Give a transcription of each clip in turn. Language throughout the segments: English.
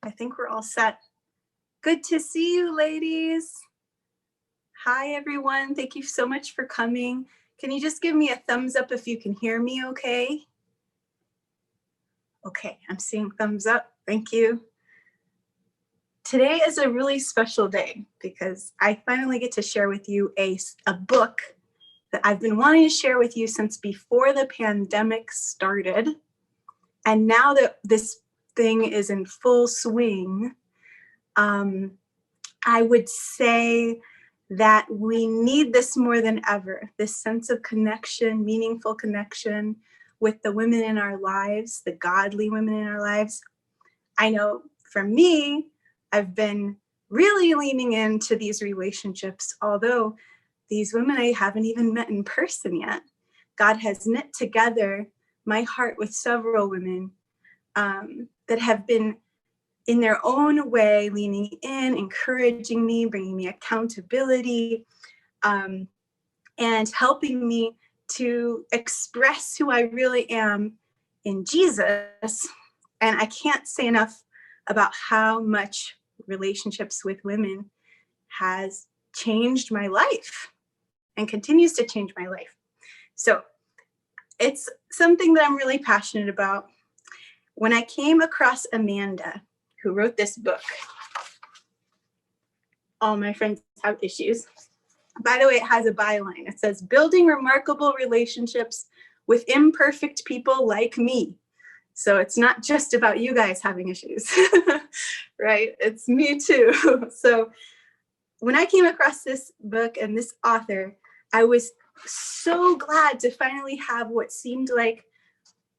I think we're all set. Good to see you, ladies. Hi, everyone. Thank you so much for coming. Can you just give me a thumbs up if you can hear me okay? Okay, I'm seeing thumbs up. Thank you. Today is a really special day because I finally get to share with you a book that I've been wanting to share with you since before the pandemic started. And now that this thing is in full swing, I would say that we need this more than ever, this sense of connection, meaningful connection with the women in our lives, the godly women in our lives. I know for me, I've been really leaning into these relationships, although these women I haven't even met in person yet. God has knit together my heart with several women that have been in their own way, leaning in, encouraging me, bringing me accountability, and helping me to express who I really am in Jesus. And I can't say enough about how much relationships with women has changed my life and continues to change my life. So it's something that I'm really passionate about. When I came across Amanda, who wrote this book, All My Friends Have Issues. By the way, it has a byline. It says, building remarkable relationships with imperfect people like me. So it's not just about you guys having issues, right? It's me too. So when I came across this book and this author, I was so glad to finally have what seemed like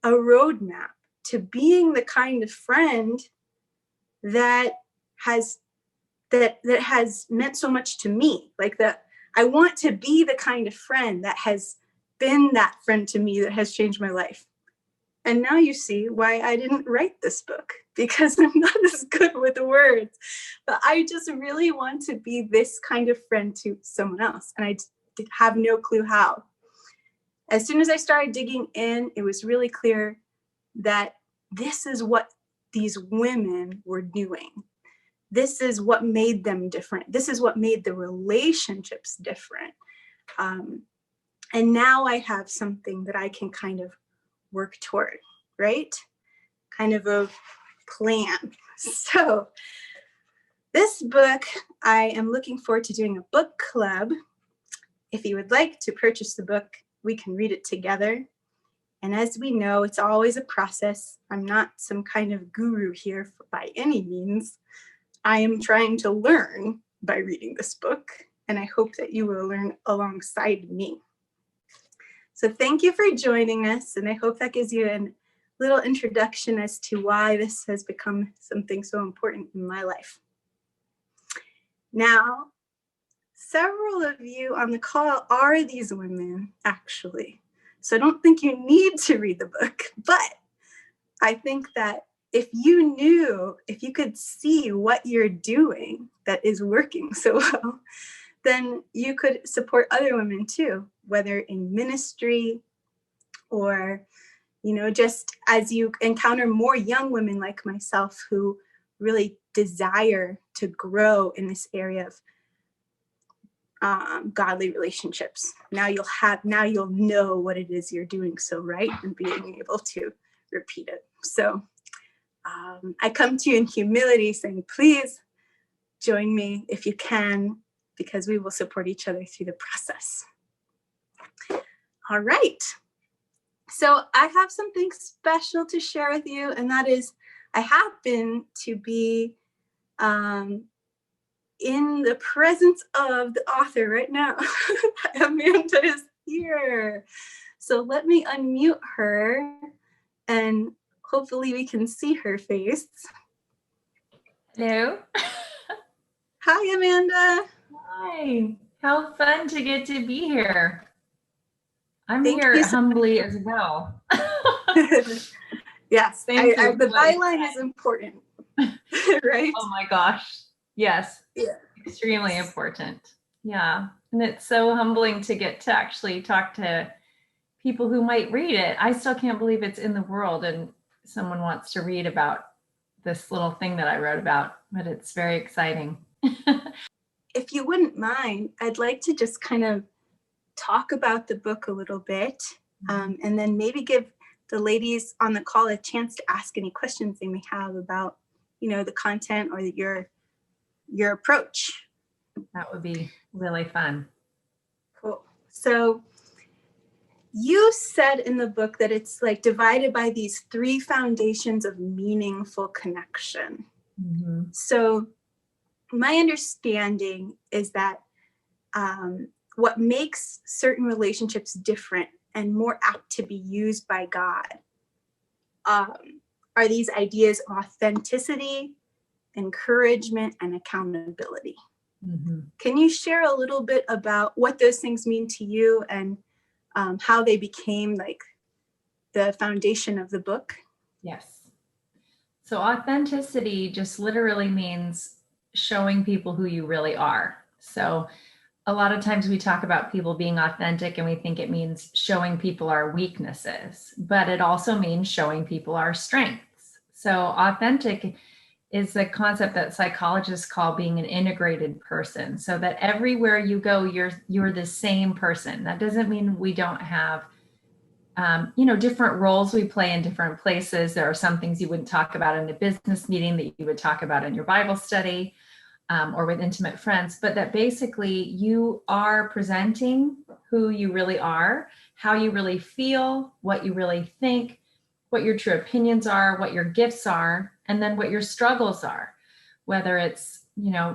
a roadmap to being the kind of friend that has meant so much to me. Like that, I want to be the kind of friend that has been that friend to me that has changed my life. And now you see why I didn't write this book, because I'm not as good with words. But I just really want to be this kind of friend to someone else. And I have no clue how. As soon as I started digging in, it was really clear that this is what these women were doing. This is what made them different. This is what made the relationships different. And now I have something that I can kind of work toward, right? Kind of a plan. So this book, I am looking forward to doing a book club. If you would like to purchase the book, we can read it together. And as we know, it's always a process. I'm not some kind of guru here by any means. I am trying to learn by reading this book, and I hope that you will learn alongside me. So thank you for joining us, and I hope that gives you a little introduction as to why this has become something so important in my life. Now, several of you on the call are these women, actually. So I don't think you need to read the book, but I think that if you could see what you're doing that is working so well, then you could support other women too, whether in ministry or, just as you encounter more young women like myself who really desire to grow in this area of godly relationships. Now you'll know what it is you're doing so right and being able to repeat it. So I come to you in humility saying, please join me if you can, because we will support each other through the process. All right. So I have something special to share with you, and that is I happen to be in the presence of the author right now. Amanda is here. So let me unmute her and hopefully we can see her face. Hello. Hi, Amanda. Hi. How fun to get to be here. I'm Thank here you so humbly as well. Yes, Thank you. The byline is important, right? Oh my gosh. Yes. Yeah. Extremely important. Yeah. And it's so humbling to get to actually talk to people who might read it. I still can't believe it's in the world and someone wants to read about this little thing that I wrote about, but it's very exciting. If you wouldn't mind, I'd like to just kind of talk about the book a little bit, and then maybe give the ladies on the call a chance to ask any questions they may have about, the content or your approach. That would be really fun. Cool. So you said in the book that it's like divided by these 3 foundations of meaningful connection. Mm-hmm. So my understanding is that what makes certain relationships different and more apt to be used by God are these ideas of authenticity, encouragement, and accountability. Mm-hmm. Can you share a little bit about what those things mean to you and how they became like the foundation of the book? Yes. So authenticity just literally means showing people who you really are. So a lot of times we talk about people being authentic and we think it means showing people our weaknesses, but it also means showing people our strengths. So authentic is the concept that psychologists call being an integrated person, so that everywhere you go, you're the same person. That doesn't mean we don't have different roles we play in different places. There are some things you wouldn't talk about in a business meeting that you would talk about in your Bible study or with intimate friends, but that basically you are presenting who you really are, how you really feel, what you really think, what your true opinions are, what your gifts are, and then what your struggles are. Whether it's,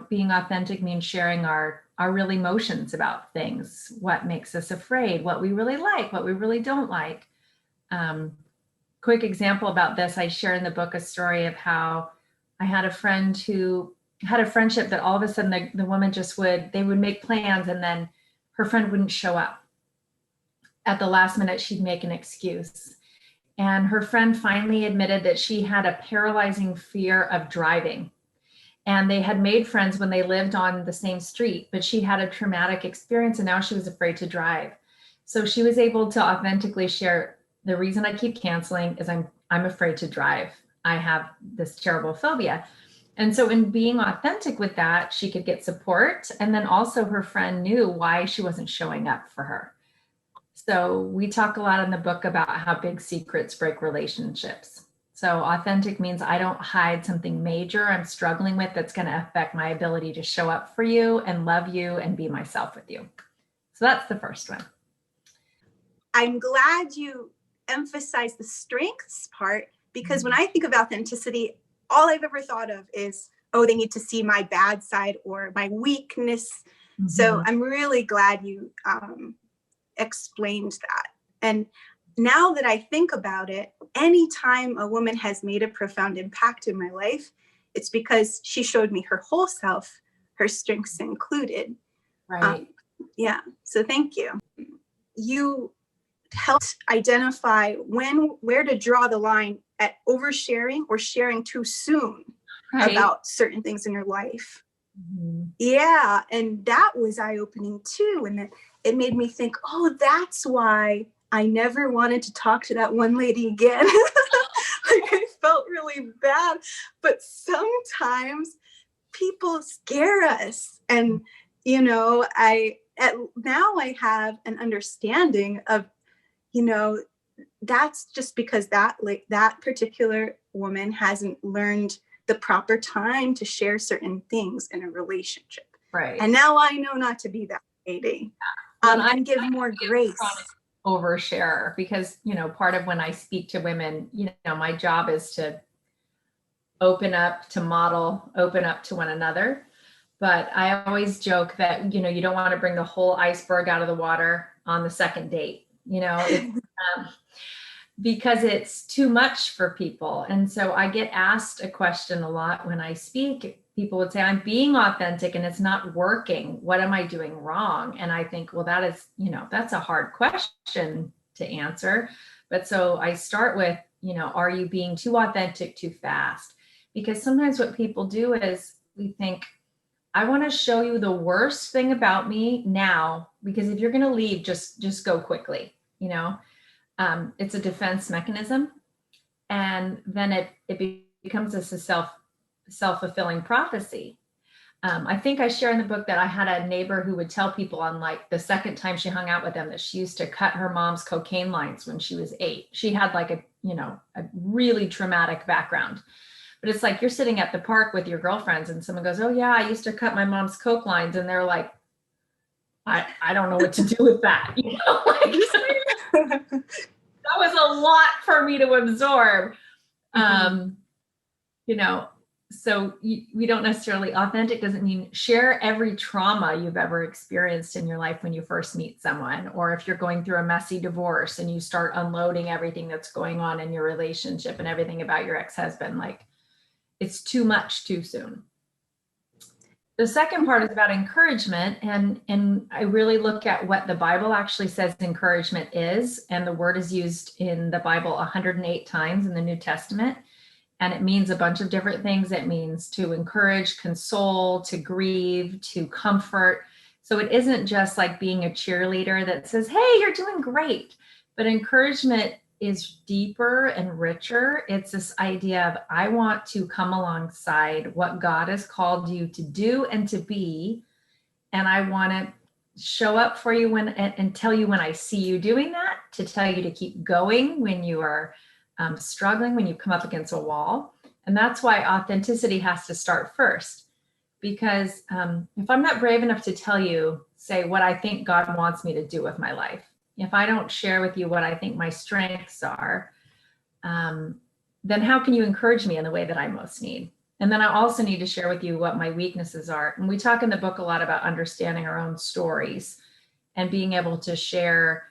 being authentic means sharing our real emotions about things, what makes us afraid, what we really like, what we really don't like. Quick example about this, I share in the book a story of how I had a friend who had a friendship that all of a sudden the woman they would make plans and then her friend wouldn't show up. At the last minute, she'd make an excuse. And her friend finally admitted that she had a paralyzing fear of driving. And they had made friends when they lived on the same street, but she had a traumatic experience and now she was afraid to drive. So she was able to authentically share, the reason I keep canceling is I'm afraid to drive. I have this terrible phobia. And so in being authentic with that, she could get support. And then also her friend knew why she wasn't showing up for her. So we talk a lot in the book about how big secrets break relationships. So authentic means I don't hide something major I'm struggling with that's going to affect my ability to show up for you and love you and be myself with you. So that's the first one. I'm glad you emphasize the strengths part, because when I think of authenticity, all I've ever thought of is, oh, they need to see my bad side or my weakness. Mm-hmm. So I'm really glad you explained that. And now that I think about it, anytime a woman has made a profound impact in my life, it's because she showed me her whole self, her strengths included. Right. Yeah. So thank you. You helped identify where to draw the line at oversharing or sharing too soon about certain things in your life. Mm-hmm. Yeah. And that was eye-opening too. And it made me think, oh, that's why I never wanted to talk to that one lady again. Like, I felt really bad. But sometimes people scare us. And, now I have an understanding of, that's just because that particular woman hasn't learned the proper time to share certain things in a relationship. Right. And now I know not to be that lady. And give more grace. Overshare, because, part of when I speak to women, my job is to open up, to model, open up to one another. But I always joke that, you don't want to bring the whole iceberg out of the water on the second date, because it's too much for people. And so I get asked a question a lot when I speak. People would say, I'm being authentic and it's not working. What am I doing wrong? And I think, well, that is, that's a hard question to answer. But so I start with, are you being too authentic too fast? Because sometimes what people do is we think, I want to show you the worst thing about me now, because if you're going to leave, just go quickly. It's a defense mechanism. And then it becomes this a self-fulfilling prophecy. I think I share in the book that I had a neighbor who would tell people on like the second time she hung out with them that she used to cut her mom's cocaine lines when she was 8. She had like a really traumatic background. But it's like you're sitting at the park with your girlfriends and someone goes, "Oh yeah, I used to cut my mom's coke lines." And they're like, I don't know what to do with that. Like, that was a lot for me to absorb. So we don't necessarily, authentic doesn't mean share every trauma you've ever experienced in your life when you first meet someone, or if you're going through a messy divorce and you start unloading everything that's going on in your relationship and everything about your ex-husband, like it's too much too soon. The second part is about encouragement, and I really look at what the Bible actually says encouragement is, and the word is used in the Bible 108 times in the New Testament, and it means a bunch of different things. It means to encourage, console, to grieve, to comfort. So it isn't just like being a cheerleader that says, "Hey, you're doing great," but encouragement is deeper and richer. It's this idea of, I want to come alongside what God has called you to do and to be. And I want to show up for you and tell you when I see you doing that, to tell you to keep going when you are struggling, when you come up against a wall. And that's why authenticity has to start first. Because if I'm not brave enough to tell you, say, what I think God wants me to do with my life, if I don't share with you what I think my strengths are, then how can you encourage me in the way that I most need? And then I also need to share with you what my weaknesses are. And we talk in the book a lot about understanding our own stories and being able to share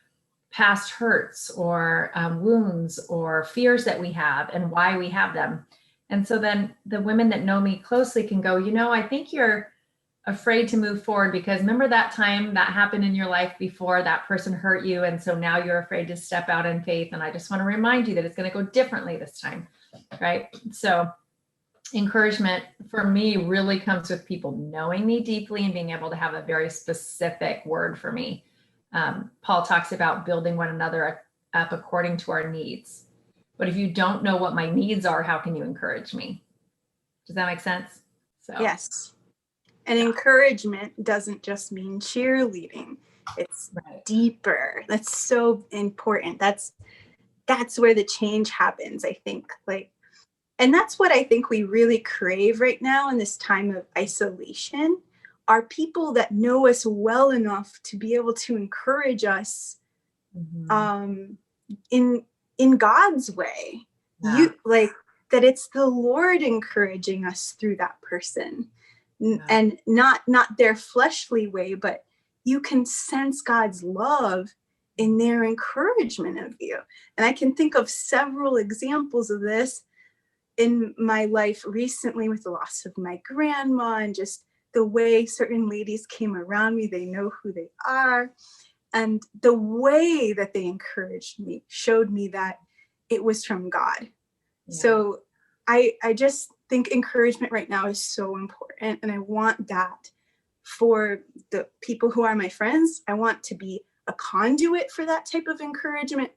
past hurts or wounds or fears that we have and why we have them. And so then the women that know me closely can go, I think you're afraid to move forward because remember that time that happened in your life before, that person hurt you. And so now you're afraid to step out in faith. And I just want to remind you that it's going to go differently this time. Right. So encouragement for me really comes with people knowing me deeply and being able to have a very specific word for me. Paul talks about building one another up according to our needs. But if you don't know what my needs are, how can you encourage me? Does that make sense? So yes. And encouragement doesn't just mean cheerleading. It's deeper. That's so important. That's where the change happens, I think. And that's what I think we really crave right now in this time of isolation, are people that know us well enough to be able to encourage us in God's way. Yeah. That it's the Lord encouraging us through that person. And not their fleshly way, but you can sense God's love in their encouragement of you. And I can think of several examples of this in my life recently with the loss of my grandma, and just the way certain ladies came around me. They know who they are. And the way that they encouraged me showed me that it was from God. Yeah. So I just think encouragement right now is so important. And I want that for the people who are my friends. I want to be a conduit for that type of encouragement.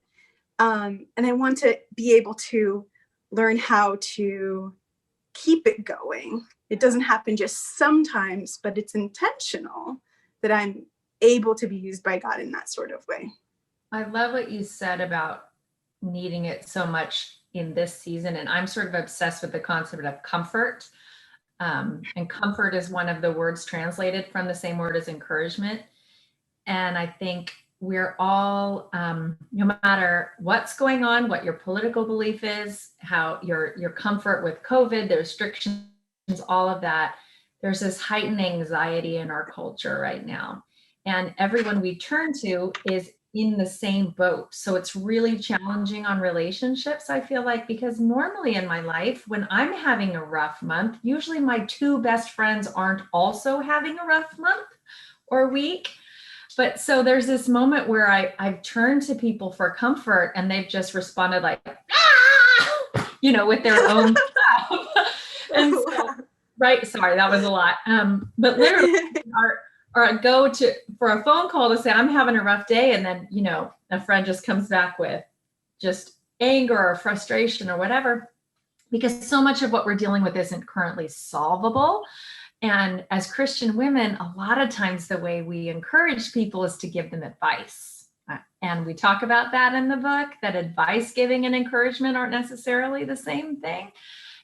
And I want to be able to learn how to keep it going. It doesn't happen just sometimes, but it's intentional that I'm able to be used by God in that sort of way. I love what you said about needing it so much in this season. And I'm sort of obsessed with the concept of comfort. And comfort is one of the words translated from the same word as encouragement. And I think we're all, no matter what's going on, what your political belief is, how your comfort with COVID, the restrictions, all of that, there's this heightened anxiety in our culture right now. And everyone we turn to is in the same boat. So it's really challenging on relationships, I feel like, because normally in my life, when I'm having a rough month, usually my 2 best friends aren't also having a rough month or week. But so there's this moment where I've turned to people for comfort and they've just responded like, with their own stuff. And so, right, sorry, that was a lot. But literally or I go for a phone call to say I'm having a rough day. And then, a friend just comes back with just anger or frustration or whatever. because so much of what we're dealing with isn't currently solvable. And as Christian women, a lot of times the way we encourage people is to give them advice. And we talk about that in the book, that advice giving and encouragement aren't necessarily the same thing.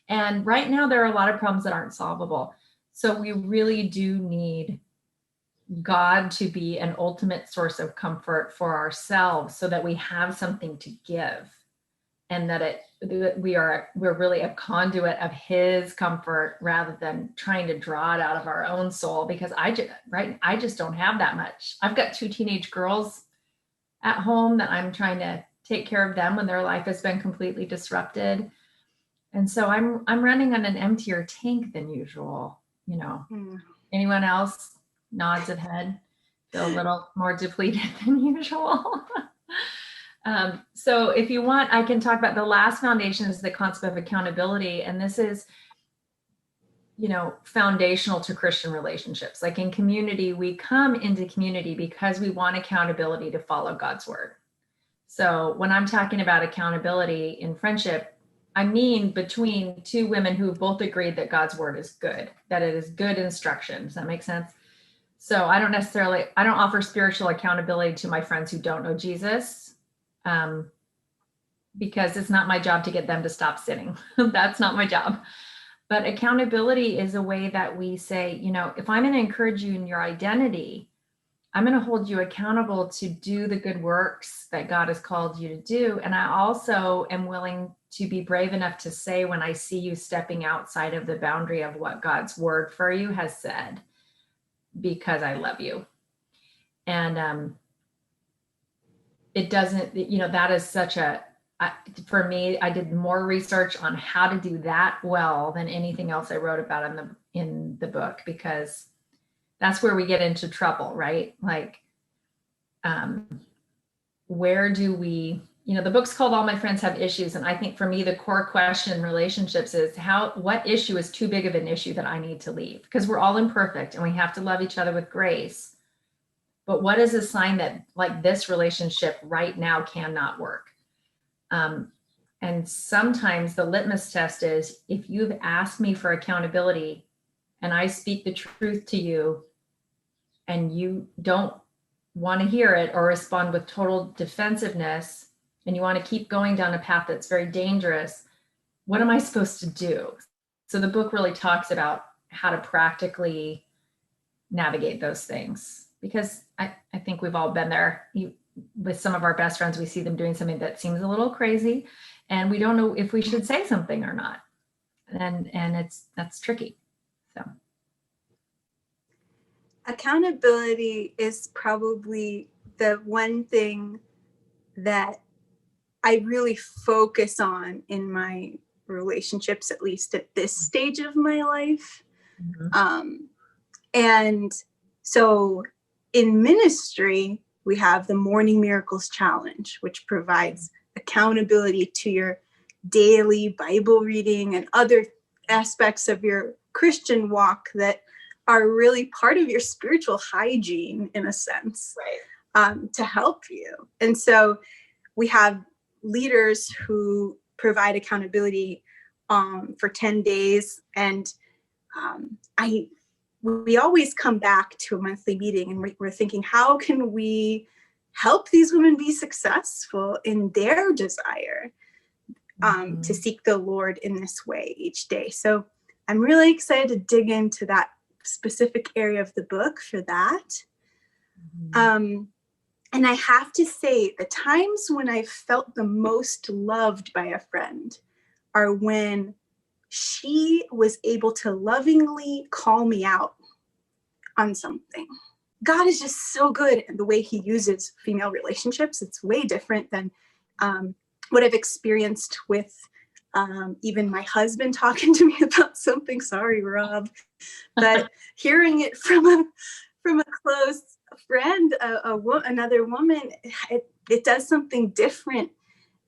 And right now, there are a lot of problems that aren't solvable. So we really do need God to be an ultimate source of comfort for ourselves so that we have something to give, and that we're really a conduit of his comfort rather than trying to draw it out of our own soul, because I just don't have that much. I've got 2 teenage girls at home that I'm trying to take care of them when their life has been completely disrupted. And so I'm running on an emptier tank than usual, you know. Anyone else? Nods of head, feel a little more depleted than usual. So if you want, I can talk about the last foundation is the concept of accountability. And this is, you know, foundational to Christian relationships. Like in community, we come into community because we want accountability to follow God's word. So when I'm talking about accountability in friendship, I mean between 2 women who have both agreed that God's word is good, that it is good instruction. Does that make sense? So I don't offer spiritual accountability to my friends who don't know Jesus, because it's not my job to get them to stop sinning. That's not my job. But accountability is a way that we say, you know, if I'm going to encourage you in your identity, I'm going to hold you accountable to do the good works that God has called you to do. And I also am willing to be brave enough to say when I see you stepping outside of the boundary of what God's word for you has said, because I love you. And it doesn't, you know, that is such for me, I did more research on how to do that well than anything else I wrote about in the book, because that's where we get into trouble, right? Like, where do we, you know, the book's called All My Friends Have Issues. And I think for me, the core question in relationships is what issue is too big of an issue that I need to leave? Because we're all imperfect and we have to love each other with grace. But what is a sign that like this relationship right now cannot work? And sometimes the litmus test is if you've asked me for accountability and I speak the truth to you and you don't want to hear it or respond with total defensiveness, and you want to keep going down a path that's very dangerous, what am I supposed to do? So the book really talks about how to practically navigate those things, because I think we've all been there. With some of our best friends, we see them doing something that seems a little crazy and we don't know if we should say something or not. And that's tricky. So accountability is probably the one thing that I really focus on in my relationships, at least at this stage of my life. And so in ministry, we have the Morning Miracles Challenge, which provides accountability to your daily Bible reading and other aspects of your Christian walk that are really part of your spiritual hygiene, in a sense, right. To help you. And so we have leaders who provide accountability for 10 days. And we always come back to a monthly meeting and we're thinking, how can we help these women be successful in their desire to seek the Lord in this way each day? So I'm really excited to dig into that specific area of the book for that. And I have to say, the times when I felt the most loved by a friend are when she was able to lovingly call me out on something. God is just so good at the way he uses female relationships. It's way different than what I've experienced with even my husband talking to me about something. Sorry, Rob. But hearing it from a close friend, another woman, it does something different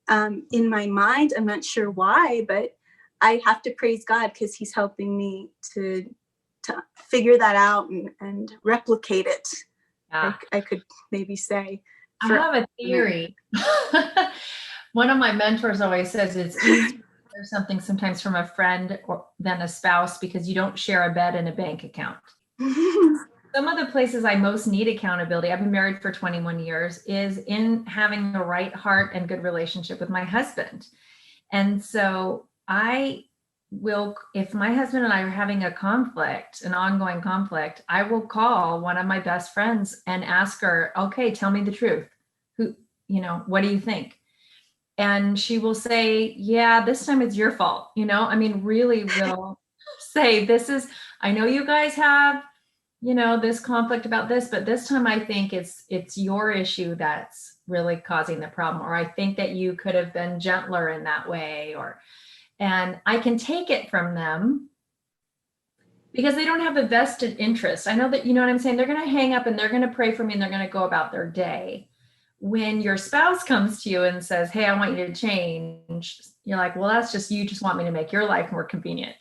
in my mind. I'm not sure why, but I have to praise God because he's helping me to figure that out and replicate it. Yeah. I could maybe say. I have a theory. One of my mentors always says it's easier Or something sometimes from a friend or than a spouse because you don't share a bed and a bank account. Some of the places I most need accountability, I've been married for 21 years, is in having a right heart and good relationship with my husband. And so I will, if my husband and I are having a conflict, an ongoing conflict, I will call one of my best friends and ask her, okay, tell me the truth. What do you think? And she will say, yeah, this time it's your fault. Really will say, I know you guys have, this conflict about this, but this time I think it's your issue that's really causing the problem. Or I think that you could have been gentler in that way, and I can take it from them because they don't have a vested interest. I know that, you know what I'm saying? They're going to hang up and they're going to pray for me and they're going to go about their day. When your spouse comes to you and says, hey, I want you to change, you're like, well, that's just, you just want me to make your life more convenient.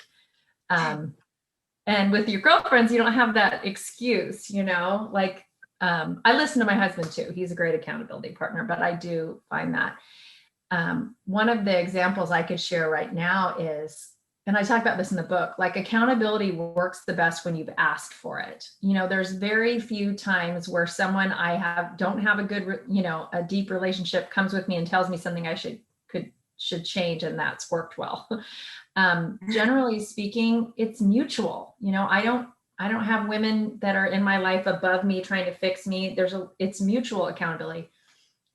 And with your girlfriends, you don't have that excuse, I listen to my husband too. He's a great accountability partner, but I do find that one of the examples I could share right now is, and I talk about this in the book, like accountability works the best when you've asked for it. There's very few times where someone don't have a good, a deep relationship comes with me and tells me something I should change, and that's worked well. Generally speaking, it's mutual. I don't have women that are in my life above me trying to fix me. It's mutual accountability.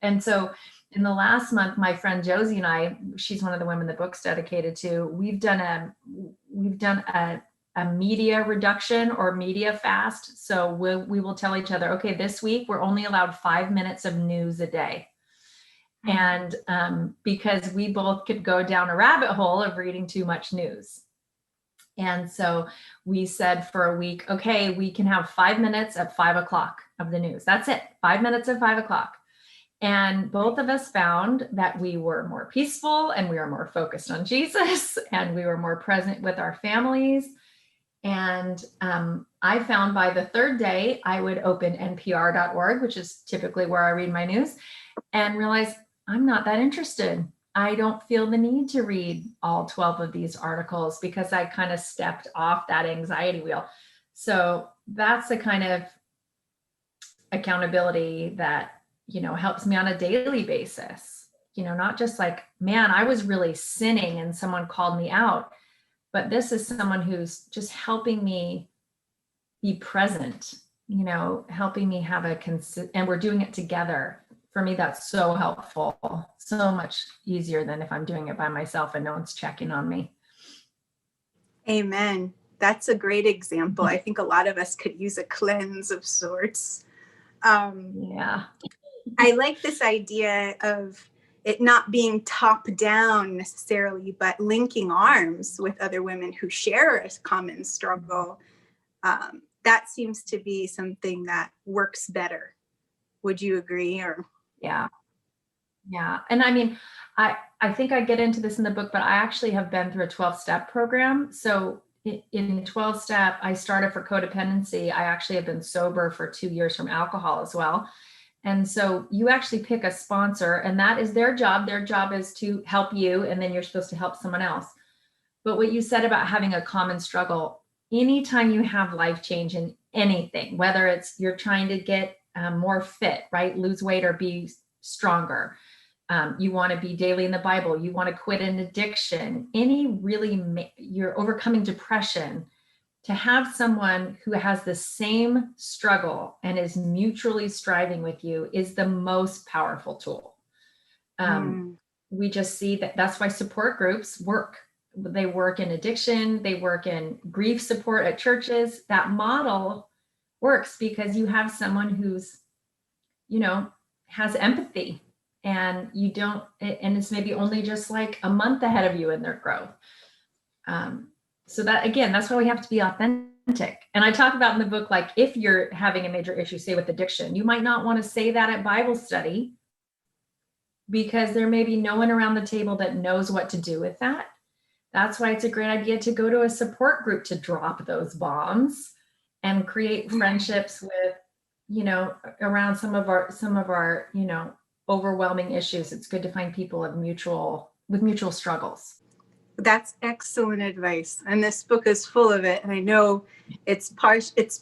And so in the last month, my friend Josie and I, she's one of the women the book's dedicated to, we've done a media reduction or media fast. So we will tell each other, okay, this week we're only allowed 5 minutes of news a day. And because we both could go down a rabbit hole of reading too much news. And so we said for a week, okay, we can have 5 minutes at 5 o'clock of the news. That's it. 5 minutes at 5 o'clock. And both of us found that we were more peaceful and we were more focused on Jesus and we were more present with our families. And I found by the third day, I would open npr.org, which is typically where I read my news, and realize I'm not that interested. I don't feel the need to read all 12 of these articles because I kind of stepped off that anxiety wheel. So that's the kind of accountability that helps me on a daily basis, not just like, man, I was really sinning and someone called me out, but this is someone who's just helping me be present, helping me have and we're doing it together. For me, that's so helpful, so much easier than if I'm doing it by myself and no one's checking on me. Amen. That's a great example. I think a lot of us could use a cleanse of sorts. Yeah. I like this idea of it not being top down necessarily, but linking arms with other women who share a common struggle. That seems to be something that works better. Would you agree? Or yeah. And I think I get into this in the book, but I actually have been through a 12-step program. So in 12-step, I started for codependency. I actually have been sober for 2 years from alcohol as well. And so you actually pick a sponsor and that is their job. Their job is to help you. And then you're supposed to help someone else. But what you said about having a common struggle, anytime you have life change in anything, whether it's you're trying to get more fit, right? Lose weight or be stronger. You want to be daily in the Bible. You want to quit an addiction. You're overcoming depression. To have someone who has the same struggle and is mutually striving with you is the most powerful tool. We just see that's why support groups work. They work in addiction. They work in grief support at churches. That model works because you have someone who's, has empathy and and it's maybe only just like a month ahead of you in their growth. So that's why we have to be authentic. And I talk about in the book, like if you're having a major issue, say with addiction, you might not want to say that at Bible study because there may be no one around the table that knows what to do with that. That's why it's a great idea to go to a support group to drop those bombs and create friendships with, around some of our, overwhelming issues. It's good to find people with mutual struggles. That's excellent advice. And this book is full of it. And I know it's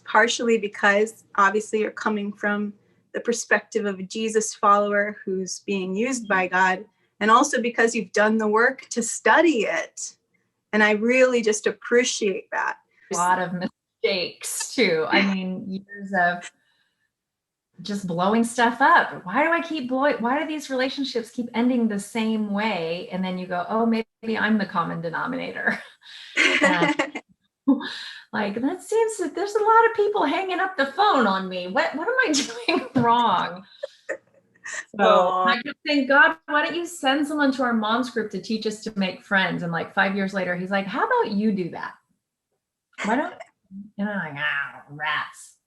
partially because obviously you're coming from the perspective of a Jesus follower who's being used by God, and also because you've done the work to study it. And I really just appreciate that. A lot of mistakes too. I mean, years of just blowing stuff up. Why do I keep blowing? Why do these relationships keep ending the same way? And then you go, oh, maybe I'm the common denominator. Like, that seems that there's a lot of people hanging up the phone on me. What am I doing wrong? So I just think, God, why don't you send someone to our mom's group to teach us to make friends? And like 5 years later, he's like, how about you do that? Why don't, and I'm like, rats.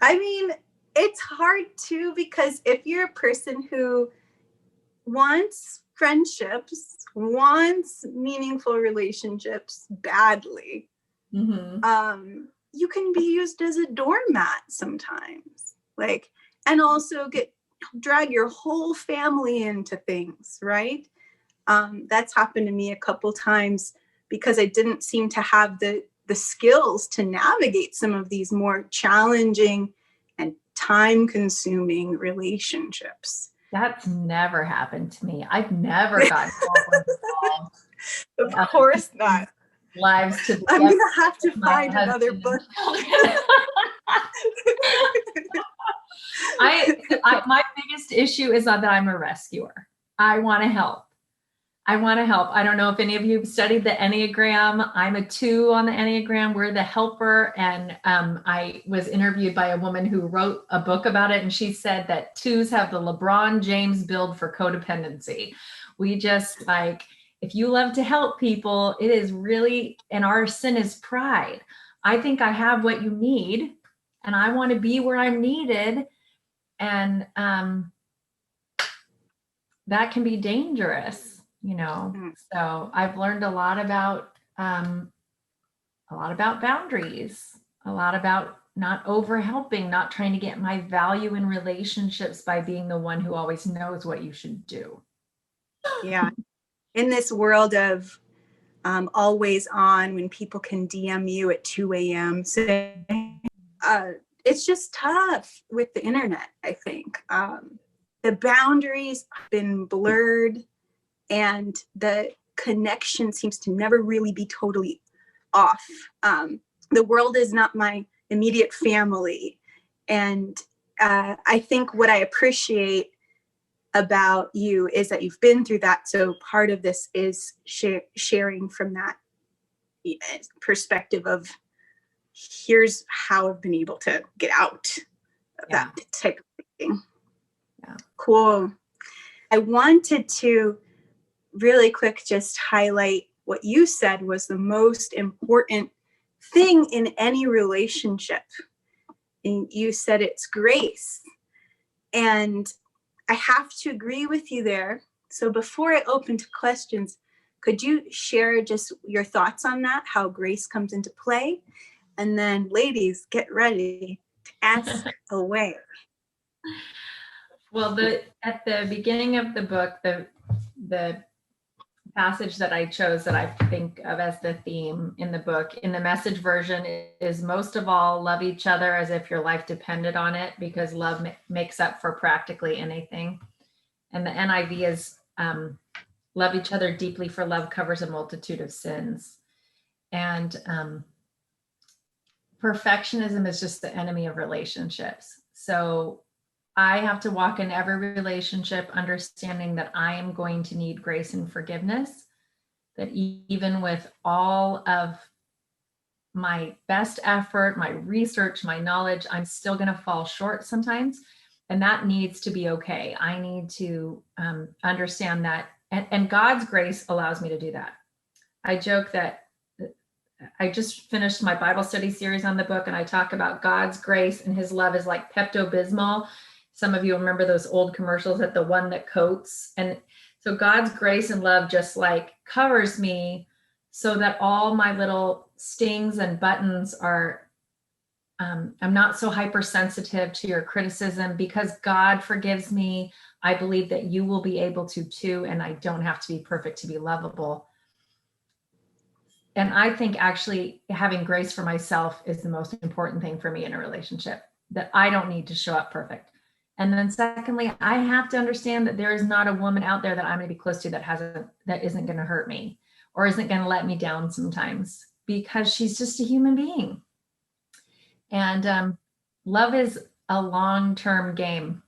I mean, it's hard too, because if you're a person who wants friendships, wants meaningful relationships badly, you can be used as a doormat sometimes. Like, and also drag your whole family into things, right? That's happened to me a couple times because I didn't seem to have the skills to navigate some of these more challenging and time-consuming relationships. That's never happened to me. I've never gotten involved. Of course not. Lives to I'm going to have to find another book. My biggest issue is that I'm a rescuer. I want to help. I don't know if any of you have studied the Enneagram. I'm a 2 on the Enneagram. We're the helper. And I was interviewed by a woman who wrote a book about it. And she said that 2s have the LeBron James build for codependency. We just like, if you love to help people, it is really, and our sin is pride. I think I have what you need and I want to be where I'm needed. And that can be dangerous. So I've learned a lot about boundaries, a lot about not over helping, not trying to get my value in relationships by being the one who always knows what you should do. Yeah. In this world of always on, when people can DM you at 2 a.m. So it's just tough with the internet, I think. The boundaries have been blurred, and the connection seems to never really be totally off. The world is not my immediate family. And I think what I appreciate about you is that you've been through that. So part of this is sharing from that perspective of, here's how I've been able to get out of that type of thing. Yeah. Cool. I wanted to really quick just highlight what you said was the most important thing in any relationship. And you said it's grace. And I have to agree with you there. So before I open to questions, could you share just your thoughts on that, how grace comes into play? And then ladies, get ready to ask away. Well, at the beginning of the book, the passage that I chose that I think of as the theme in the book, in the Message version, is most of all, love each other as if your life depended on it, because love makes up for practically anything. And the NIV is love each other deeply, for love covers a multitude of sins. And perfectionism is just the enemy of relationships. So I have to walk in every relationship understanding that I am going to need grace and forgiveness, that even with all of my best effort, my research, my knowledge, I'm still going to fall short sometimes. And that needs to be okay. I need to understand that. And God's grace allows me to do that. I joke that I just finished my Bible study series on the book, and I talk about God's grace and his love is like Pepto-Bismol. Some of you remember those old commercials, that the one that coats. And so God's grace and love just like covers me so that all my little stings and buttons are, I'm not so hypersensitive to your criticism, because God forgives me. I believe that you will be able to too, and I don't have to be perfect to be lovable. And I think actually having grace for myself is the most important thing for me in a relationship, that I don't need to show up perfect. And then secondly, I have to understand that there is not a woman out there that I'm going to be close to that isn't going to hurt me or isn't going to let me down sometimes, because she's just a human being. And love is a long-term game.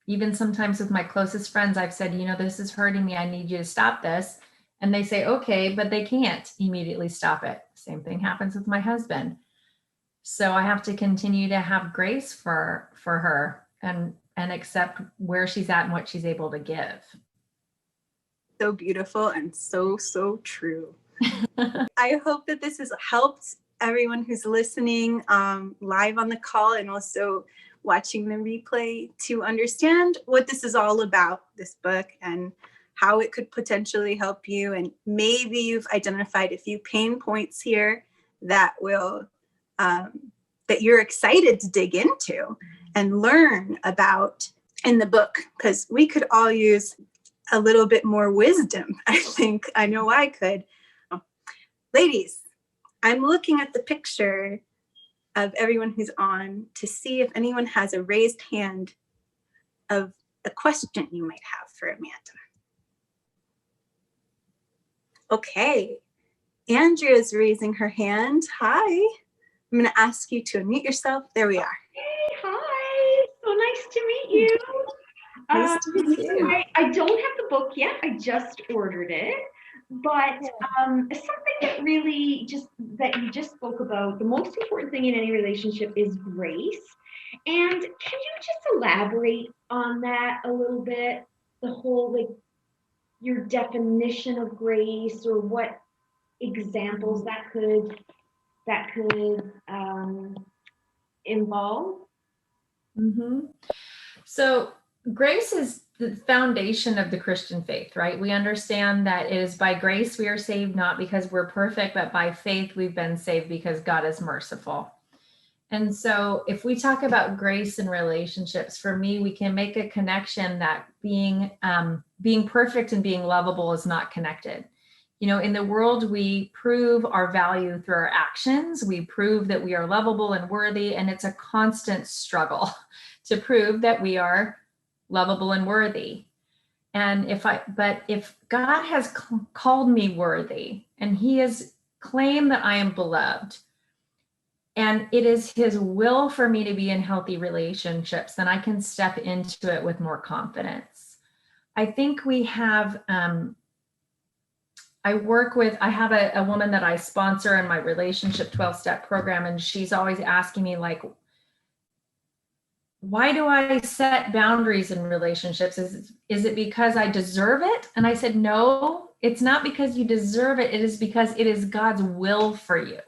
Even sometimes with my closest friends, I've said, this is hurting me. I need you to stop this. And they say, okay, but they can't immediately stop it. Same thing happens with my husband. So I have to continue to have grace for her and accept where she's at and what she's able to give. So beautiful and so true. I hope that this has helped everyone who's listening live on the call and also watching the replay to understand what this is all about, this book, and how it could potentially help you. And maybe you've identified a few pain points here that will that you're excited to dig into and learn about in the book, because we could all use a little bit more wisdom. I think I know I could. Ladies, I'm looking at the picture of everyone who's on to see if anyone has a raised hand of a question you might have for Amanda. Okay, Andrea's raising her hand. Hi. I'm going to ask you to unmute yourself. There we are. Hey, hi. So nice to meet you. Nice to meet you. I don't have the book yet. I just ordered it. But something that really that you just spoke about, the most important thing in any relationship is grace. And can you just elaborate on that a little bit? The whole, your definition of grace, or what examples that could involve? Mm-hmm. So grace is the foundation of the Christian faith, right? We understand that it is by grace we are saved, not because we're perfect, but by faith we've been saved because God is merciful. And so if we talk about grace in relationships, for me, we can make a connection that being perfect and being lovable is not connected. In the world, we prove our value through our actions. We prove that we are lovable and worthy, and it's a constant struggle to prove that we are lovable and worthy. And if God has called me worthy, and he has claimed that I am beloved, and it is his will for me to be in healthy relationships, then I can step into it with more confidence. I think we have, I have a woman that I sponsor in my relationship 12-step program, and she's always asking me, why do I set boundaries in relationships? Is it because I deserve it? And I said, no, it's not because you deserve it. It is because it is God's will for you.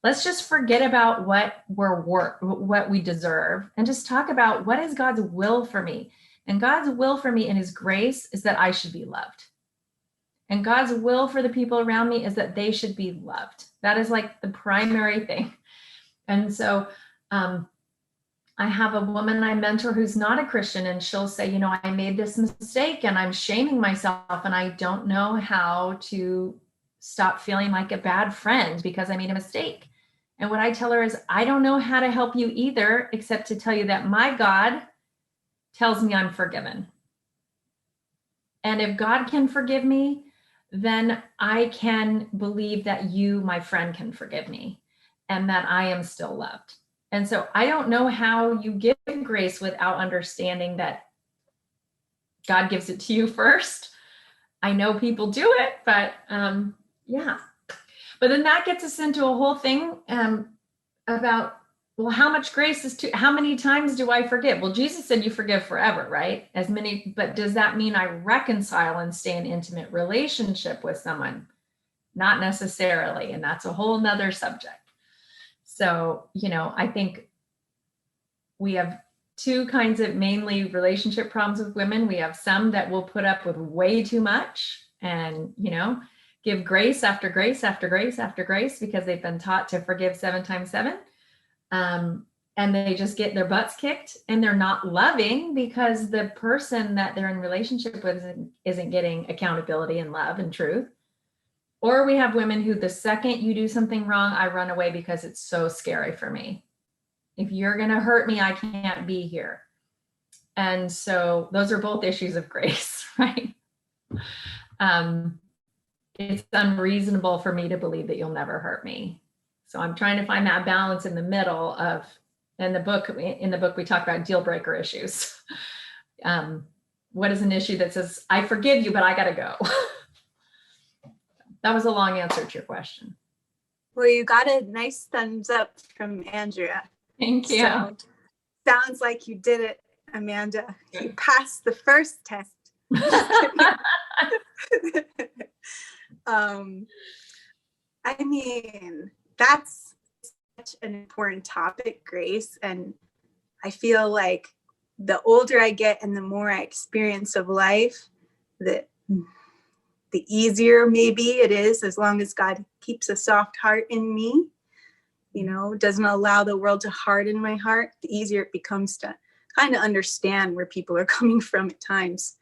Let's just forget about what we deserve and just talk about what is God's will for me. And God's will for me in his grace is that I should be loved. And God's will for the people around me is that they should be loved. That is the primary thing. And so I have a woman I mentor who's not a Christian, and she'll say, I made this mistake and I'm shaming myself and I don't know how to stop feeling like a bad friend because I made a mistake. And what I tell her is, I don't know how to help you either, except to tell you that my God tells me I'm forgiven. And if God can forgive me, then I can believe that you, my friend, can forgive me and that I am still loved. And so I don't know how you give grace without understanding that God gives it to you first. I know people do it, but yeah. But then that gets us into a whole thing about, well, how much grace is how many times do I forgive? Well, Jesus said you forgive forever, right? But does that mean I reconcile and stay in intimate relationship with someone? Not necessarily. And that's a whole nother subject. So, I think we have two kinds of mainly relationship problems with women. We have some that will put up with way too much and, give grace after grace after grace after grace because they've been taught to forgive 7 times 7. and they just get their butts kicked and they're not loving because the person that they're in relationship with isn't getting accountability and love and truth. Or we have women who the second you do something wrong, I run away because it's so scary for me. If you're going to hurt me, I can't be here. And so those are both issues of grace, right? It's unreasonable for me to believe that you'll never hurt me. So I'm trying to find that balance in the middle of, in the book we talk about deal breaker issues. What is an issue that says, I forgive you, but I got to go? That was a long answer to your question. Well, you got a nice thumbs up from Andrea. Thank you. So, sounds like you did it, Amanda. You passed the first test. I mean, that's such an important topic, Grace. And I feel like the older I get and the more I experience of life, the easier maybe it is, as long as God keeps a soft heart in me, doesn't allow the world to harden my heart, the easier it becomes to kind of understand where people are coming from at times.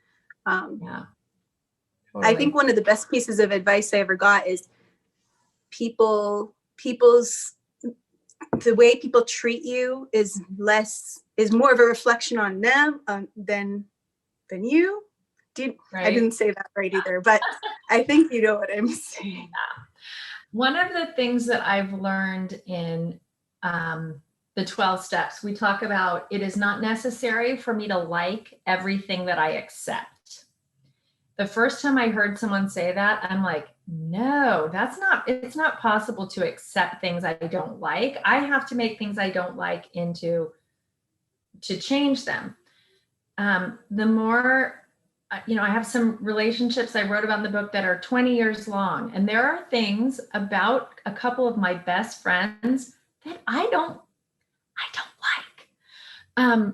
Yeah. Totally. I think one of the best pieces of advice I ever got is the way people treat you is more of a reflection on them than you. Right. I didn't say that right either, but I think you know what I'm saying. Yeah. One of the things that I've learned in the 12 steps, we talk about it is not necessary for me to like everything that I accept. The first time I heard someone say that, I'm like, no, it's not possible to accept things I don't like. I have to make things I don't like to change them. The more, I have some relationships I wrote about in the book that are 20 years long. And there are things about a couple of my best friends that I don't like.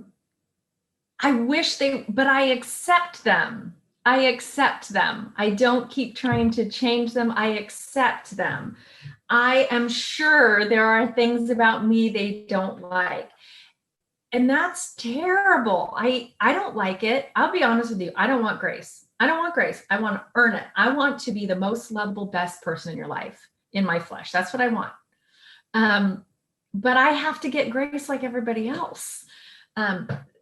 I wish but I accept them. I don't keep trying to change them. I accept them. I am sure there are things about me they don't like. And that's terrible. I don't like it. I'll be honest with you. I don't want grace. I want to earn it. I want to be the most lovable, best person in your life, in my flesh. That's what I want. But I have to get grace like everybody else.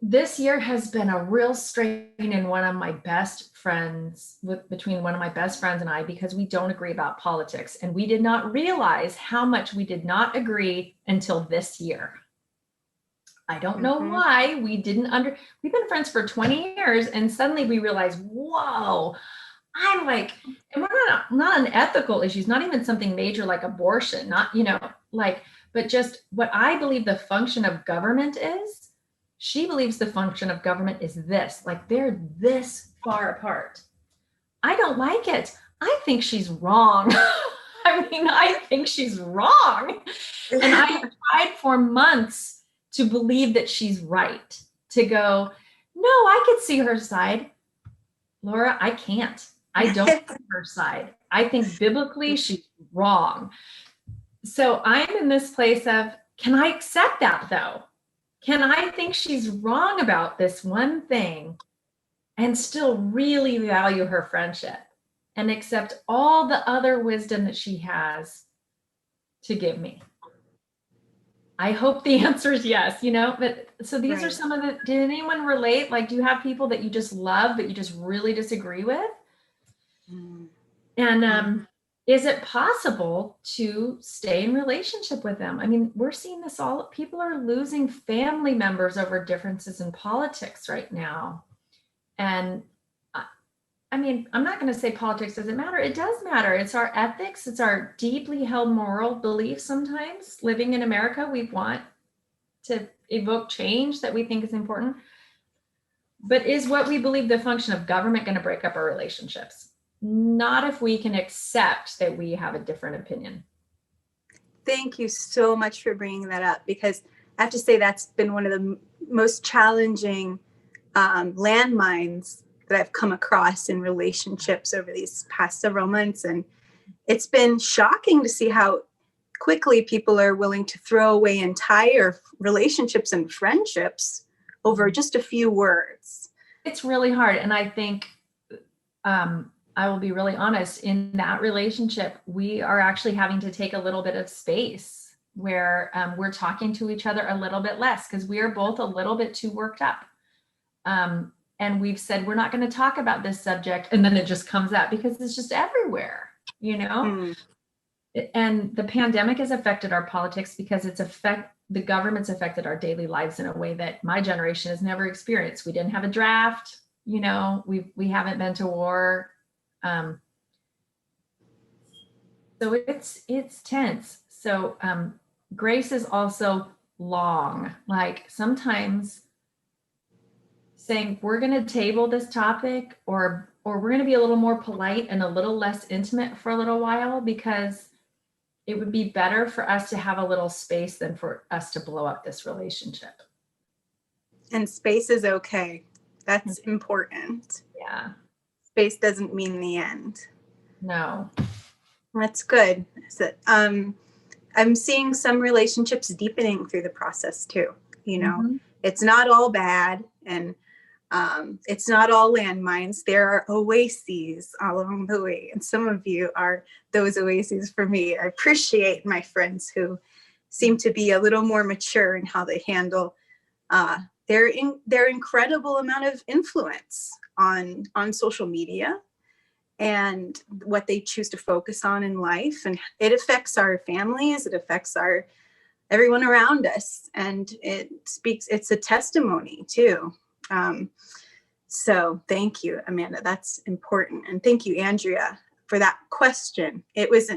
This year has been a real strain in one of my best friends, between one of my best friends and I, because we don't agree about politics. And we did not realize how much we did not agree until this year. I don't know why we've been friends for 20 years and suddenly we realize, whoa, I'm like, and we're not on ethical issues, not even something major like abortion, but just what I believe the function of government is. She believes the function of government is this, like they're this far apart. I don't like it. I think she's wrong. I think she's wrong. And I tried for months to believe that she's right, to go, no, I could see her side. Laura, I can't. I don't see her side. I think biblically she's wrong. So I'm in this place of, can I accept that though? Can I think she's wrong about this one thing and still really value her friendship and accept all the other wisdom that she has to give me? I hope the answer is yes, but so these are some of did anyone relate? Like, do you have people that you just love, but you just really disagree with? And is it possible to stay in relationship with them? We're seeing this people are losing family members over differences in politics right now. And I'm not going to say politics doesn't matter. It does matter. It's our ethics. It's our deeply held moral beliefs. Sometimes living in America, we want to evoke change that we think is important. But is what we believe the function of government going to break up our relationships? Not if we can accept that we have a different opinion. Thank you so much for bringing that up, because I have to say that's been one of the most challenging landmines that I've come across in relationships over these past several months. And it's been shocking to see how quickly people are willing to throw away entire relationships and friendships over just a few words. It's really hard. And I think, I will be really honest, in that relationship, we are actually having to take a little bit of space where we're talking to each other a little bit less because we are both a little bit too worked up. And we've said, we're not going to talk about this subject. And then it just comes out because it's just everywhere, you know? And the pandemic has affected our politics because the government's affected our daily lives in a way that my generation has never experienced. We didn't have a draft, you know, we haven't been to war. So it's tense. So grace is also long. Like sometimes saying we're going to table this topic or we're going to be a little more polite and a little less intimate for a little while because it would be better for us to have a little space than for us to blow up this relationship. And space is okay. That's important. Yeah. Space doesn't mean the end. No. That's good. So, I'm seeing some relationships deepening through the process too. You know, it's not all bad and it's not all landmines. There are oases along the way. And some of you are those oases for me. I appreciate my friends who seem to be a little more mature in how they handle their incredible amount of influence on social media and what they choose to focus on in life. And it affects our families, it affects everyone around us. And it's a testimony too. So thank you, Amanda. That's important. And thank you, Andrea, for that question. It's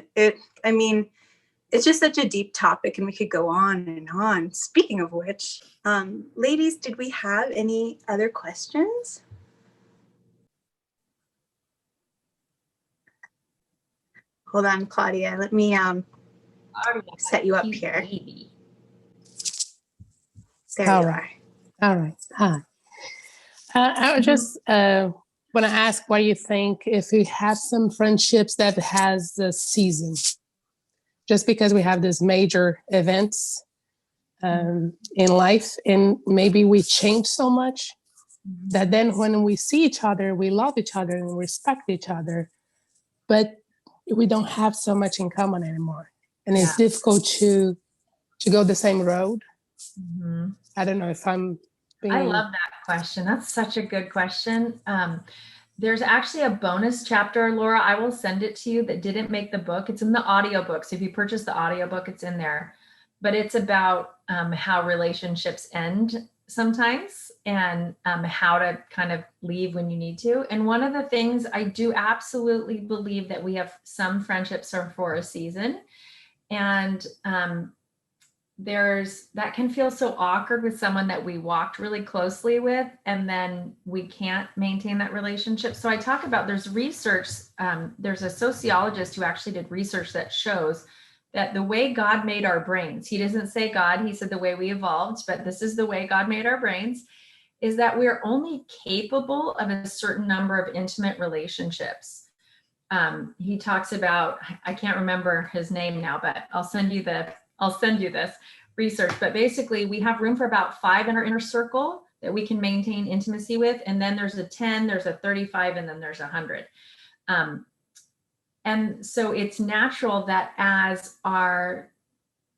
just such a deep topic and we could go on and on. Speaking of which, ladies, did we have any other questions? Hold on, Claudia. Let me set you up here. There you are. All right. Hi. I would just want to ask what you think if we have some friendships that has a season, just because we have these major events in life and maybe we change so much that then when we see each other, we love each other and respect each other, but we don't have so much in common anymore. And it's difficult to go the same road. I don't know if I love that question. That's such a good question. There's actually a bonus chapter, Laura, I will send it to you, that didn't make the book. It's in the audiobook. So if you purchase the audiobook, it's in there. But it's about how relationships end sometimes and how to kind of leave when you need to. And one of the things I do absolutely believe that we have some friendships are for a season. And that can feel so awkward with someone that we walked really closely with, and then we can't maintain that relationship. So I talk about, there's research, there's a sociologist who actually did research that shows that the way God made our brains, he doesn't say God, he said the way we evolved, but this is the way God made our brains, is that we're only capable of a certain number of intimate relationships. He talks about, I can't remember his name now, but I'll send you this research. But basically we have room for about 5 in our inner circle that we can maintain intimacy with. And then there's a 10, there's a 35, and then there's 100. And so it's natural that as our,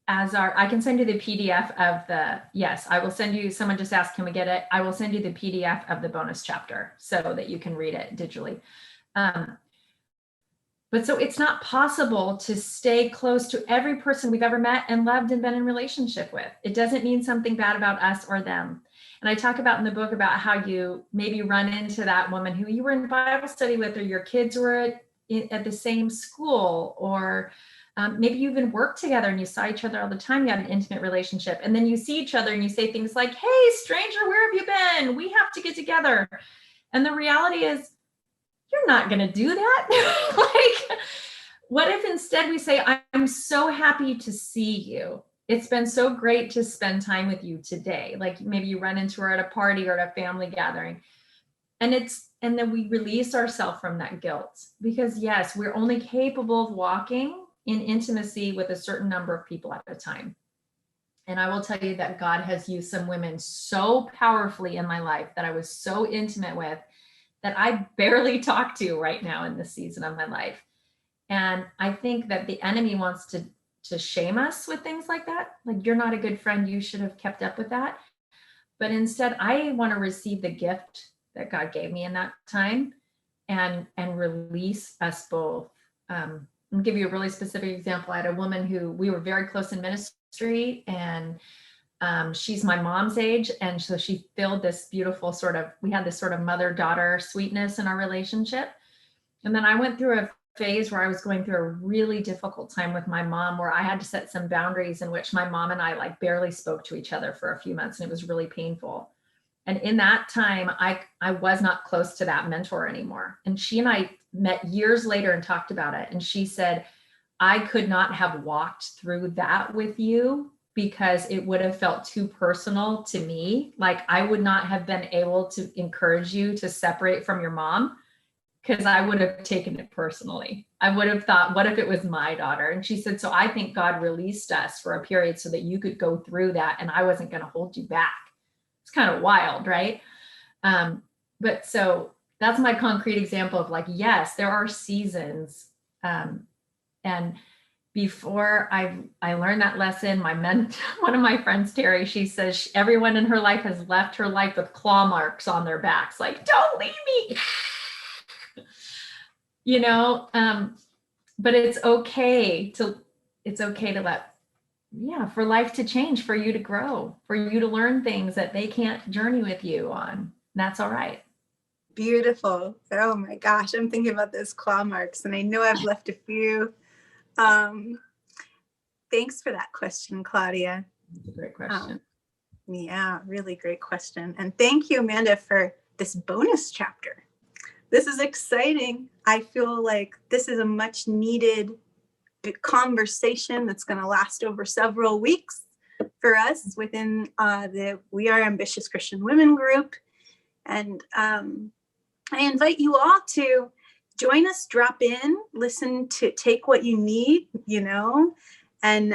I can send you the PDF of yes, I will send you, someone just asked, can we get it? I will send you the PDF of the bonus chapter so that you can read it digitally. But so it's not possible to stay close to every person we've ever met and loved and been in relationship with. It doesn't mean something bad about us or them. And I talk about in the book about how you maybe run into that woman who you were in Bible study with, or your kids were at the same school, or maybe you even worked together and you saw each other all the time. You had an intimate relationship. And then you see each other and you say things like, hey, stranger, where have you been? We have to get together. And the reality is, you're not going to do that. Like, what if instead we say, I'm so happy to see you. It's been so great to spend time with you today. Like maybe you run into her at a party or at a family gathering. And then we release ourselves from that guilt, because yes, we're only capable of walking in intimacy with a certain number of people at a time. And I will tell you that God has used some women so powerfully in my life that I was so intimate with that I barely talk to right now in this season of my life. And I think that the enemy wants to shame us with things like that. Like, you're not a good friend, you should have kept up with that. But instead, I want to receive the gift that God gave me in that time and release us both. I'll give you a really specific example. I had a woman who we were very close in ministry, and she's my mom's age. And so she filled this beautiful we had this sort of mother-daughter sweetness in our relationship. And then I went through a phase where I was going through a really difficult time with my mom, where I had to set some boundaries in which my mom and I like barely spoke to each other for a few months. And it was really painful. And in that time, I was not close to that mentor anymore. And she and I met years later and talked about it. And she said, I could not have walked through that with you because it would have felt too personal to me. Like, I would not have been able to encourage you to separate from your mom because I would have taken it personally. I would have thought, what if it was my daughter? And she said, so I think God released us for a period so that you could go through that and I wasn't going to hold you back. It's kind of wild, right? But so that's my concrete example of like, yes, there are seasons. And before I learned that lesson, one of my friends, Terry, she says everyone in her life has left her life with claw marks on their backs. Like, don't leave me, but it's okay to let, for life to change, for you to grow, for you to learn things that they can't journey with you on. That's all right. Beautiful. Oh my gosh, I'm thinking about those claw marks, and I know I've left a few. Thanks for that question, Claudia. That's a great question. Yeah, really great question. And thank you, Amanda, for this bonus chapter. This is exciting. I feel like this is a much needed conversation that's going to last over several weeks for us within the We Are Ambitious Christian Women group. And I invite you all to join us, drop in, listen, to take what you need, and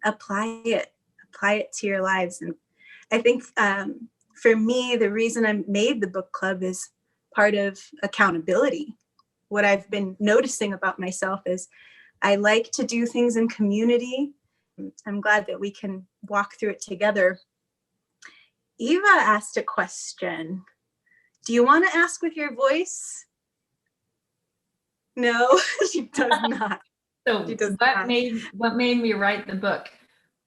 apply it to your lives. And I think for me, the reason I made the book club is part of accountability. What I've been noticing about myself is I like to do things in community. I'm glad that we can walk through it together. Eva asked a question. Do you want to ask with your voice? No, she does not. So what made me write the book?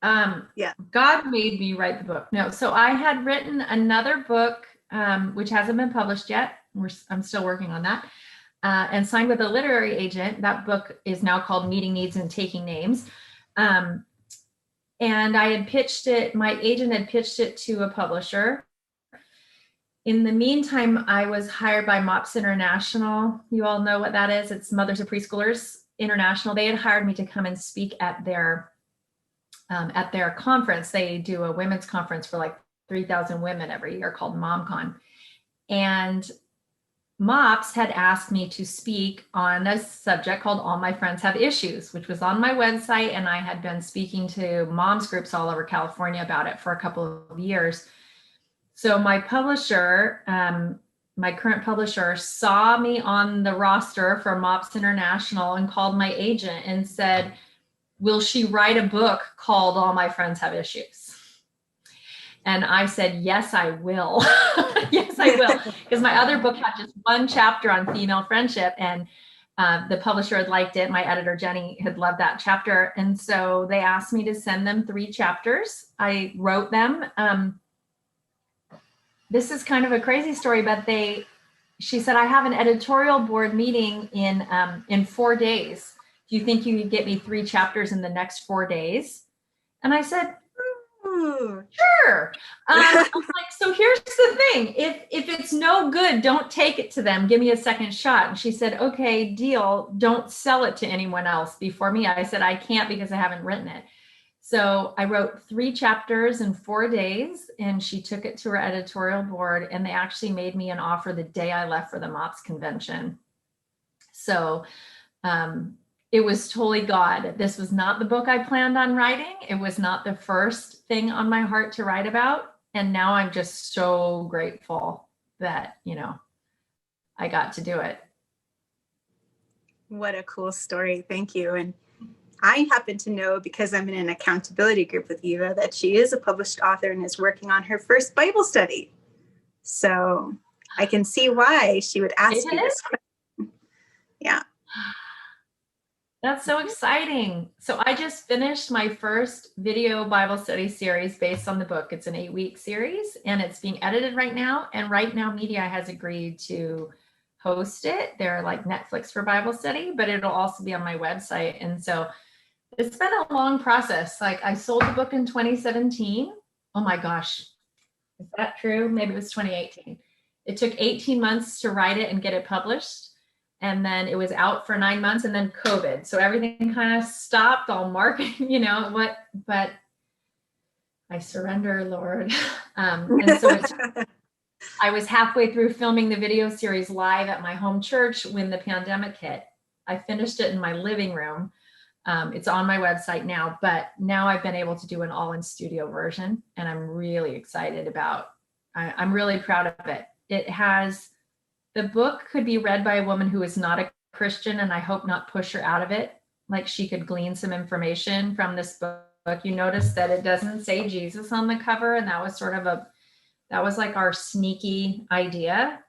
God made me write the book. No, so I had written another book, which hasn't been published yet. I'm still working on that. And signed with a literary agent. That book is now called Meeting Needs and Taking Names. And I had pitched it, my agent had pitched it to a publisher. In the meantime, I was hired by MOPS International. You all know what that is. It's Mothers of Preschoolers International. They had hired me to come and speak at their conference. They do a women's conference for like 3,000 women every year called MomCon. And MOPS had asked me to speak on a subject called All My Friends Have Issues, which was on my website. And I had been speaking to moms groups all over California about it for a couple of years. So my publisher, my current publisher, saw me on the roster for MOPS International and called my agent and said, will she write a book called All My Friends Have Issues? And I said, yes, I will. Yes, I will. Because my other book had just one chapter on female friendship, and the publisher had liked it. My editor, Jenny, had loved that chapter. And so they asked me to send them 3 chapters. I wrote them. This is kind of a crazy story, but she said, I have an editorial board meeting in 4 days. Do you think you could get me 3 chapters in the next 4 days? And I said, sure. I was like, so here's the thing. If it's no good, don't take it to them. Give me a second shot. And she said, okay, deal. Don't sell it to anyone else before me. I said, I can't because I haven't written it. So I wrote 3 chapters in 4 days, and she took it to her editorial board, and they actually made me an offer the day I left for the MOPS convention. So it was totally God. This was not the book I planned on writing. It was not the first thing on my heart to write about. And now I'm just so grateful that, I got to do it. What a cool story. Thank you. And I happen to know, because I'm in an accountability group with Eva, that she is a published author and is working on her first Bible study. So I can see why she would ask you this question. Yeah. That's so exciting. So I just finished my first video Bible study series based on the book. It's an 8-week series and it's being edited right now. And Right Now Media has agreed to host it. They're like Netflix for Bible study, but it'll also be on my website. And so it's been a long process. Like I sold the book in 2017. Oh my gosh. Is that true? Maybe it was 2018. It took 18 months to write it and get it published. And then it was out for 9 months and then COVID. So everything kind of stopped, all marketing, but I surrender, Lord. And so I was halfway through filming the video series live at my home church when the pandemic hit. I finished it in my living room. It's on my website now, but now I've been able to do an all in studio version and I'm really excited I'm really proud of it. The book could be read by a woman who is not a Christian, and I hope not push her out of it. Like she could glean some information from this book. You notice that it doesn't say Jesus on the cover, and that was like our sneaky idea.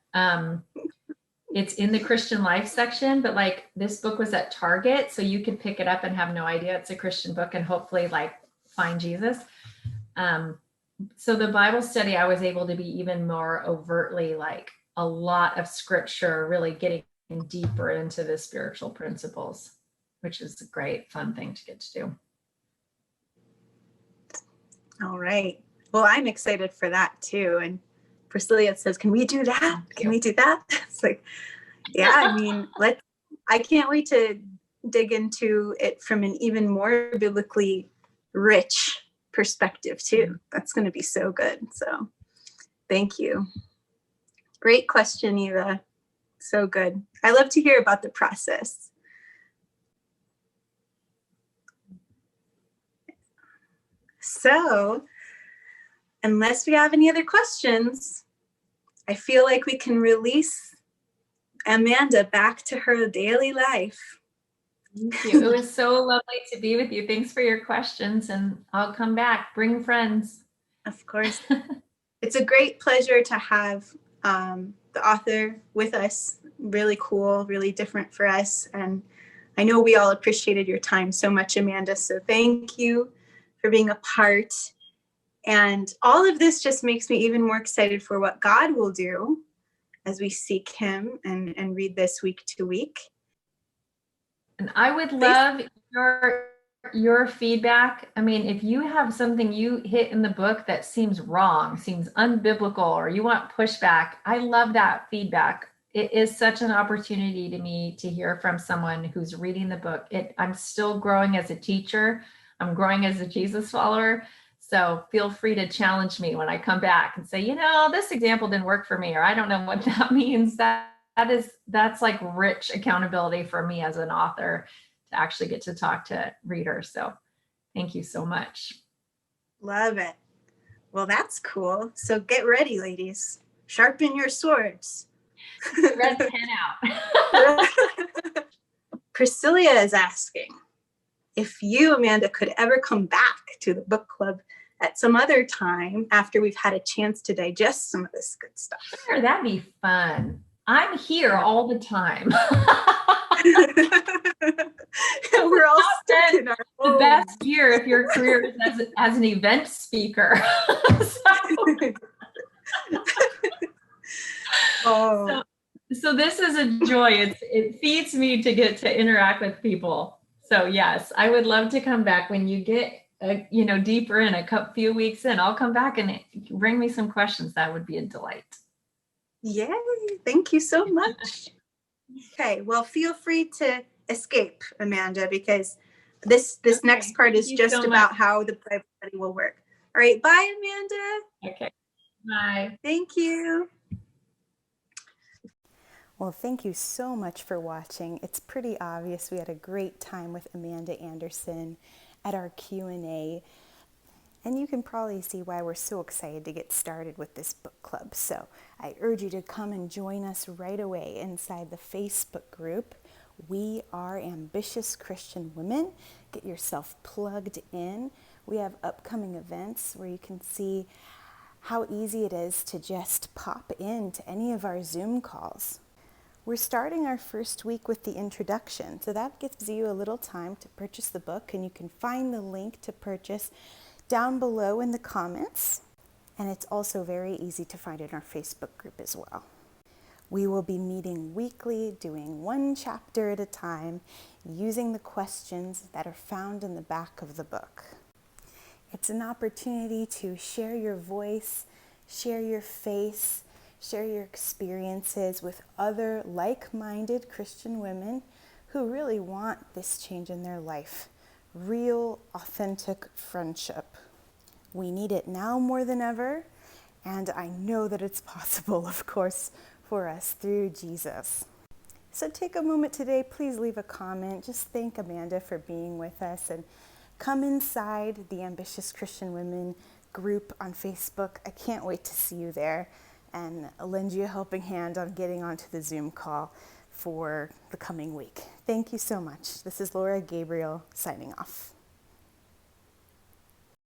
It's in the Christian life section, but like this book was at Target, so you could pick it up and have no idea it's a Christian book and hopefully like find Jesus. So the Bible study, I was able to be even more overtly like a lot of scripture, really getting deeper into the spiritual principles, which is a great fun thing to get to do. All right. Well, I'm excited for that too. And Priscilla says, can we do that? Can we do that? It's like, yeah, I mean, I can't wait to dig into it from an even more biblically rich perspective too. That's going to be so good. So thank you. Great question, Eva. So good. I love to hear about the process. So, unless we have any other questions, I feel like we can release Amanda back to her daily life. Thank you. It was so lovely to be with you. Thanks for your questions, and I'll come back. Bring friends. Of course. It's a great pleasure to have the author with us. Really cool, really different for us. And I know we all appreciated your time so much, Amanda. So thank you for being a part. And all of this just makes me even more excited for what God will do as we seek him and read this week to week. And I would love your feedback. I mean, if you have something you hit in the book that seems wrong, seems unbiblical, or you want pushback, I love that feedback. It is such an opportunity to me to hear from someone who's reading the book. I'm still growing as a teacher. I'm growing as a Jesus follower. So feel free to challenge me when I come back and say, this example didn't work for me, or I don't know what that means. That's like rich accountability for me as an author to actually get to talk to readers. So thank you so much. Love it. Well, that's cool. So get ready, ladies. Sharpen your swords. Red pen out. Priscilla is asking if you, Amanda, could ever come back to the book club at some other time after we've had a chance to digest some of this good stuff. Sure, that'd be fun. I'm here all the time. We're all stuck in our the best year if your career is as an event speaker. So this is a joy. It feeds me to get to interact with people. So yes, I would love to come back when you get deeper in few weeks in. I'll come back and bring me some questions. That would be a delight. Yay! Thank you so much. Okay, well, feel free to escape, Amanda, because this next part is just about how the Bible study will work. All right, bye, Amanda. Okay, bye. Thank you. Well, thank you so much for watching. It's pretty obvious we had a great time with Amanda Anderson at our Q&A. And you can probably see why we're so excited to get started with this book club. So I urge you to come and join us right away inside the Facebook group. We are Ambitious Christian Women. Get yourself plugged in. We have upcoming events where you can see how easy it is to just pop into any of our Zoom calls. We're starting our first week with the introduction, so that gives you a little time to purchase the book, and you can find the link to purchase down below in the comments, and it's also very easy to find in our Facebook group as well. We will be meeting weekly, doing one chapter at a time, using the questions that are found in the back of the book. It's an opportunity to share your voice, share your faith, share your experiences with other like-minded Christian women who really want this change in their life. Real, authentic friendship. We need it now more than ever, and I know that it's possible, of course, for us through Jesus. So take a moment today, please leave a comment. Just thank Amanda for being with us, and come inside the Ambitious Christian Women group on Facebook. I can't wait to see you there and lend you a helping hand on getting onto the Zoom call for the coming week. Thank you so much. This is Laura Gabriele signing off.